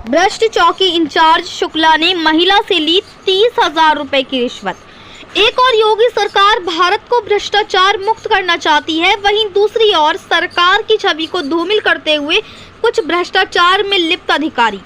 भ्रष्ट चौकी इंचार्ज शुक्ला ने महिला से ली 30,000 रुपए की रिश्वत। एक और योगी सरकार भारत को भ्रष्टाचार मुक्त करना चाहती है, वहीं दूसरी ओर सरकार की छवि को धूमिल करते हुए कुछ भ्रष्टाचार में लिप्त अधिकारी।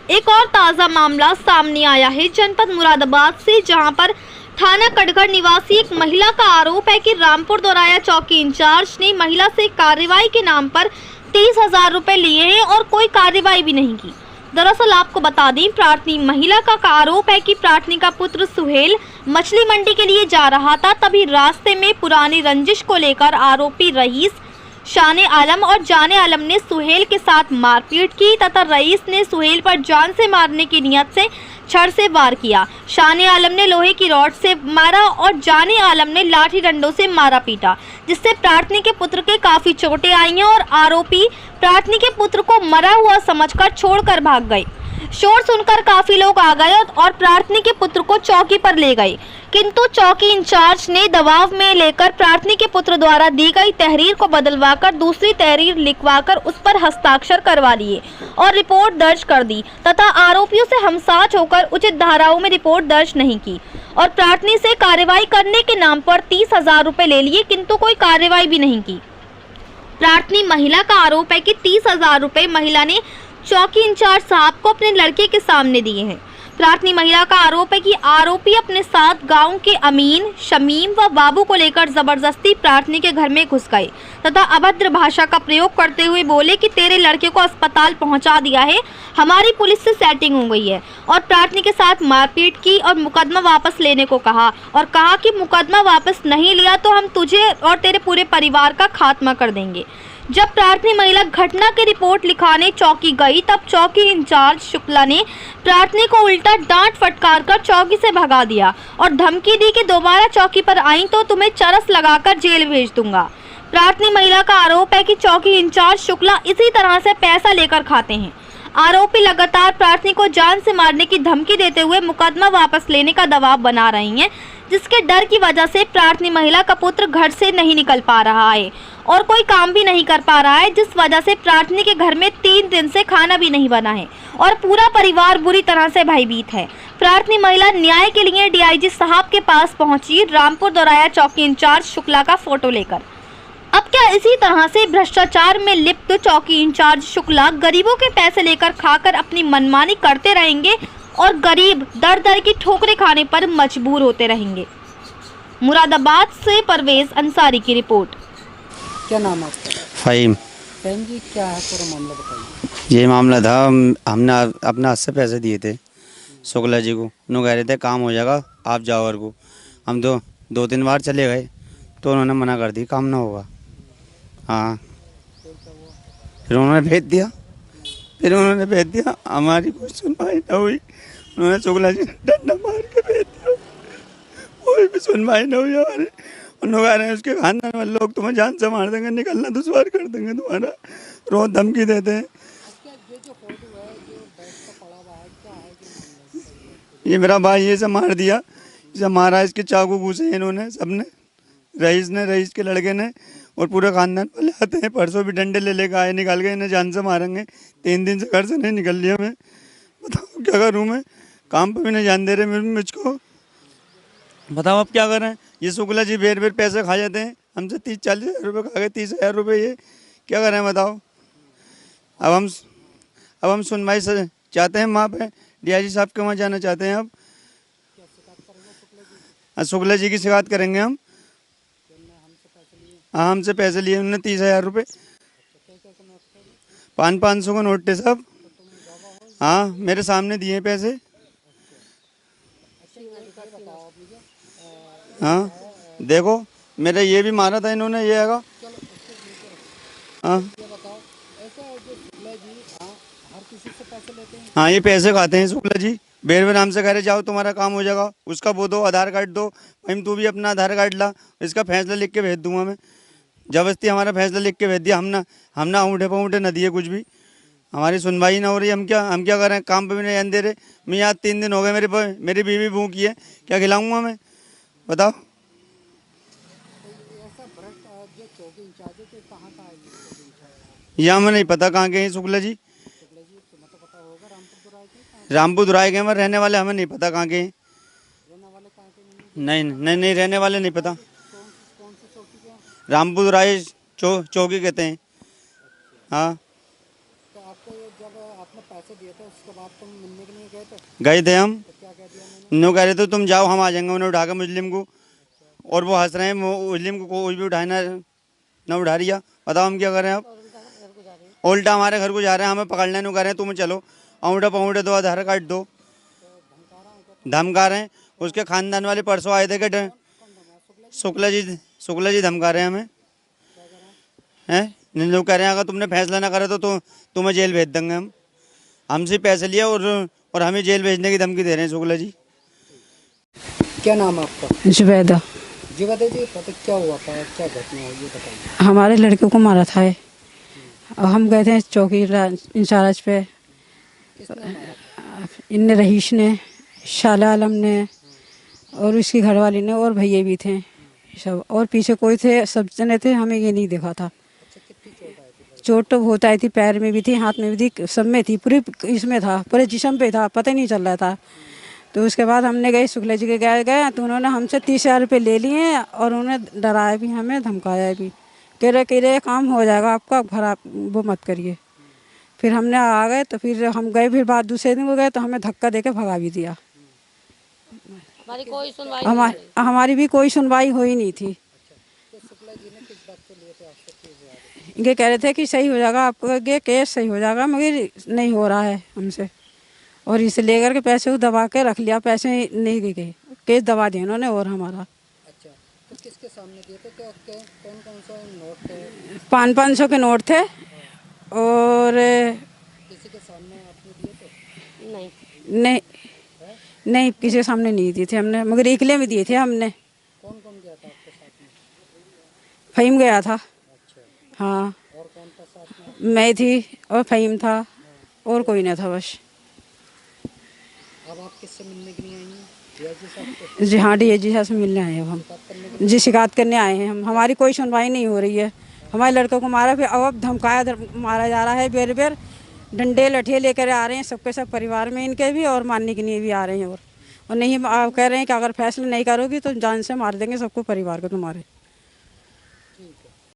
एक और ताजा मामला सामने आया है जनपद मुरादाबाद से, जहां पर थाना कटघर निवासी एक महिला का आरोप है कि रामपुर दोराया चौकी इंचार्ज ने महिला से कार्रवाई के नाम पर 30,000 रुपए लिए हैं और कोई कार्रवाई भी नहीं की। दरअसल आपको बता दें, प्रार्थनी महिला का आरोप है कि प्रार्थनी का पुत्र सुहेल मछली मंडी के लिए जा रहा था, तभी रास्ते में पुरानी रंजिश को लेकर आरोपी रईस शाने आलम और जाने आलम ने सुहेल के साथ मारपीट की तथा रईस ने सुहेल पर जान से मारने की नियत से छड़ से वार किया। शाने आलम ने लोहे की रॉड से मारा और जाने आलम ने लाठी डंडों से मारा पीटा, जिससे प्रार्थनी के पुत्र के काफी चोटें आई हैं और आरोपी प्रार्थनी के पुत्र को मरा हुआ समझकर छोड़कर भाग गए। शोर सुनकर काफी लोग आ गए और प्रार्थनी के पुत्र को चौकी पर ले गए, किंतु चौकी इंचार्ज ने दबाव में लेकर प्रार्थनी के पुत्र द्वारा दी गई तहरीर को बदलवाकर दूसरी तहरीर लिखवाकर उस पर हस्ताक्षर करवा लिए और रिपोर्ट दर्ज कर दी तथा आरोपियों से हमसाज होकर उचित धाराओं में रिपोर्ट दर्ज नहीं की और प्रार्थनी से कार्रवाई करने के नाम पर 30,000 रुपए ले लिए, किंतु कोई कार्रवाई भी नहीं की। प्रार्थनी महिला का आरोप है कि 30,000 रुपए महिला ने चौकी इंचार्ज साहब को अपने लड़के के सामने दिए हैं। प्रार्थनी महिला का आरोप है कि आरोपी अपने साथ गांव के अमीन, शमीम व बाबू को लेकर जबरदस्ती प्रार्थनी के घर में घुस गए तथा अभद्र भाषा का प्रयोग करते हुए बोले कि तेरे लड़के को अस्पताल पहुंचा दिया है, हमारी पुलिस से सेटिंग हो गई है, और प्रार्थनी के साथ मारपीट की और मुकदमा वापस लेने को कहा और कहा कि मुकदमा वापस नहीं लिया तो हम तुझे और तेरे पूरे परिवार का खात्मा कर देंगे। जब प्रार्थनी महिला घटना की रिपोर्ट लिखाने चौकी गई, तब चौकी इंचार्ज शुक्ला ने प्रार्थनी को उल्टा डांट फटकार कर चौकी से भगा दिया और धमकी दी कि दोबारा चौकी पर आई तो तुम्हें चरस लगाकर जेल भेज दूंगा। प्रार्थनी महिला का आरोप है कि चौकी इंचार्ज शुक्ला इसी तरह से पैसा लेकर खाते हैं। आरोपी लगातार प्रार्थनी को जान से मारने की धमकी देते हुए मुकदमा वापस लेने का दबाव बना रही हैं, जिसके डर की वजह से प्रार्थनी महिला का पुत्र घर से नहीं निकल पा रहा है और कोई काम भी नहीं कर पा रहा है, जिस वजह से प्रार्थनी के घर में 3 दिन से खाना भी नहीं बना है और पूरा परिवार बुरी तरह से भयभीत है। प्रार्थनी महिला न्याय के लिए डीआईजी साहब के पास पहुंची, रामपुर दोराया चौकी इंचार्ज शुक्ला का फोटो लेकर। अब क्या इसी तरह से भ्रष्टाचार में लिप्त चौकी इंचार्ज शुक्ला गरीबों के पैसे लेकर खाकर अपनी मनमानी करते रहेंगे और गरीब दर दर की ठोकरें खाने पर मजबूर होते रहेंगे? मुरादाबाद से परवेज अंसारी की रिपोर्ट। क्या नाम है आपका? फ़हीम। फ़हीम जी, क्या है पूरा मामला बताइए। ये मामला था, हमने अपने हाथ से पैसे दिए थे शुक्ला जी को। उन्होंने कह रहे थे काम हो जाएगा, आप जाओ। और को हम 2-3 बार चले गए तो उन्होंने मना कर दी, काम ना होगा। हाँ, फिर उन्होंने भेज दिया। हमारी कोई सुनवाई ना हुई। उन्होंने शुक्ला जी ने डंडा मार के भेज दिया, कोई भी सुनवाई ना हुई हमारे। उन्होंने कह रहे हैं उसके खानदान वाले लोग तुम्हें जान से मार देंगे, निकलना दुश्वार कर देंगे तुम्हारा, रोज धमकी देते हैं। ये मेरा भाई ये से मार दिया, इसे मारा, इसके चाकू घुसे इन्होंने सबने, रईस के लड़के ने, और पूरे खानदान वाले आते हैं। परसों भी डंडे ले लेकर आए, निकाल गए, इन्हें जान से मारेंगे। 3 दिन से घर से नहीं निकल लिया मैं, बताओ क्या करूँ मैं? काम पे भी नहीं जान दे रहे मुझको, बताओ अब क्या करें? ये शुक्ला जी बेर पैसे खा जाते हैं हमसे, 30-40 हज़ार रुपये खा गए, 30,000 रुपये। ये क्या करें बताओ? अब हम सुनवाई से चाहते हैं, वहाँ पे डीआईजी साहब के वहाँ जाना चाहते हैं। अब शुक्ला जी की शिकायत करेंगे हम। हाँ, हमसे पैसे लिए उन्होंने 30,000 रुपये, 500 का नोट थे सब। हाँ, मेरे सामने दिए पैसे। हाँ देखो, मेरा ये भी मारा था इन्होंने, ये आएगा। हाँ, ये पैसे खाते हैं शुक्ला जी। बेर हमसे कह रहे जाओ तुम्हारा काम हो जाएगा, उसका वो दो, आधार कार्ड दो, भाई तू भी अपना आधार कार्ड ला, इसका फैसला लिख के भेज दूंगा मैं। जबरदस्ती हमारा फैसला लिख के भेज दिया, हम ना अंगूठे पर न दिए कुछ भी। हमारी सुनवाई ना हो रही, हम क्या करें? काम पे भी नहीं जाने दे रहे। मैं यहाँ 3 दिन हो गए, मेरी बीवी भूखी है, क्या खिलाऊंगा मैं बताओ? या हमें नहीं पता कहाँ के हैं शुक्ला जी। होगा रामपुर दुराई के कहाँ रामपुर दुराई के, हमारे रहने वाले हमें नहीं पता कहाँ के हैं। रहने वाले कहाँ के नहीं नहीं नहीं, रहने वाले नहीं पता। कौन सी चौकी के हैं? रामपुर दुराई चौकी कहते हैं। हाँ, तो आपको ये जब आपने पैसे दिए थे उसके बाद तुम मिलने के लिए गए थे, गए थे हम। तो क्या कह दिया उन्होंने? नो कह रहे थे तुम जाओ, हम आ जाएंगे। उन्हें उठा के मुस्लिम को, और वो हंस रहे हैं। वो मुस्लिम को कोई भी उठाए ना उठा रिया। बताओ हम क्या करें अब? उल्टा हमारे घर को जा रहे हैं, हमें पकड़ने नहीं कह रहे हैं तुम चलो, अंगूठे पंगूठे दो, आधार कार्ड दो, धमका रहे हैं। उसके खानदान वाले परसों आए थे कि शुक्ला जी धमका रहे हैं हमें, हैं। लोग कह रहे हैं अगर तुमने फैसला ना करे तो तुम्हें जेल भेज देंगे हम। हमसे पैसे लिए और हमें जेल भेजने की धमकी दे रहे हैं शुक्ला जी। क्या नाम है आपका? जुबैदा। जुबैदा जी, पता क्या हुआ था, क्या घटना हुई ये बताइए। हमारे लड़के को मारा था ये। और हम गए थे चौकी इंचार्ज पे। किसने मारा? इनने रहीश ने, शाला आलम ने, और उसकी घरवाली ने, और भैया भी थे सब, और पीछे कोई थे, सब जने थे, हमें ये नहीं देखा था। अच्छा, कितनी चोट आई थी? चोट तो बहुत आई थी, पैर में भी थी, हाथ में भी थी, सब में थी, पूरी इसमें था, पूरे जिस्म पे था, पता ही नहीं चल रहा था। तो उसके बाद हमने गए शुक्ला जी के गए तो उन्होंने हमसे 30,000 रुपये ले लिए, और उन्होंने डराया भी, हमें धमकाया भी, कह रहे काम हो जाएगा आपका, घर आप वो मत करिए। फिर हमने आ गए, तो फिर हम गए, फिर बाद दूसरे दिन को गए तो हमें धक्का देके भगा भी दिया। हमारी भी कोई सुनवाई हुई नहीं थी। तो शुक्ला जी ने किस बात को लिए थे आपसे 30,000? ये कह रहे थे कि सही हो जाएगा आपका, ये केस सही हो जाएगा, मगर नहीं हो रहा है हमसे, और इसे लेकर के पैसे को दबा के रख लिया, पैसे नहीं दे गए, केस दबा दिया उन्होंने। और हमारा अच्छा, तो किसके सामने दिए थे? कौन कौन सा नोट थे? 500 के नोट थे, और किसी के सामने आपने दिए थे? नहीं नहीं, किसी के सामने नहीं दिए थे हमने, मगर इकले में दिए थे हमने। कौन कौन गया था आपके साथ में? फ़हीम गया था। अच्छा, हाँ, और कौन था साथ में? मैं थी और फ़हीम था, और कोई नहीं था बस। अब आप किससे मिलने के लिए आई हैं? डीआईजी साहब से? जी हाँ, डीआईजी साहब से मिलने आए हैं हम। बात करने जी, शिकायत करने आए हैं हम। हमारी कोई सुनवाई नहीं हो रही है। हमारे लड़कों को मारा, फिर अब धमकाया मारा जा रहा है, बेर बेर डंडे लठिए लेकर आ रहे हैं, सबके सब परिवार में इनके भी, और मारने के लिए भी आ रहे हैं। और नहीं, आप कह रहे हैं कि अगर फैसला नहीं करोगी तो जान से मार देंगे सबको, परिवार को तुम्हारे।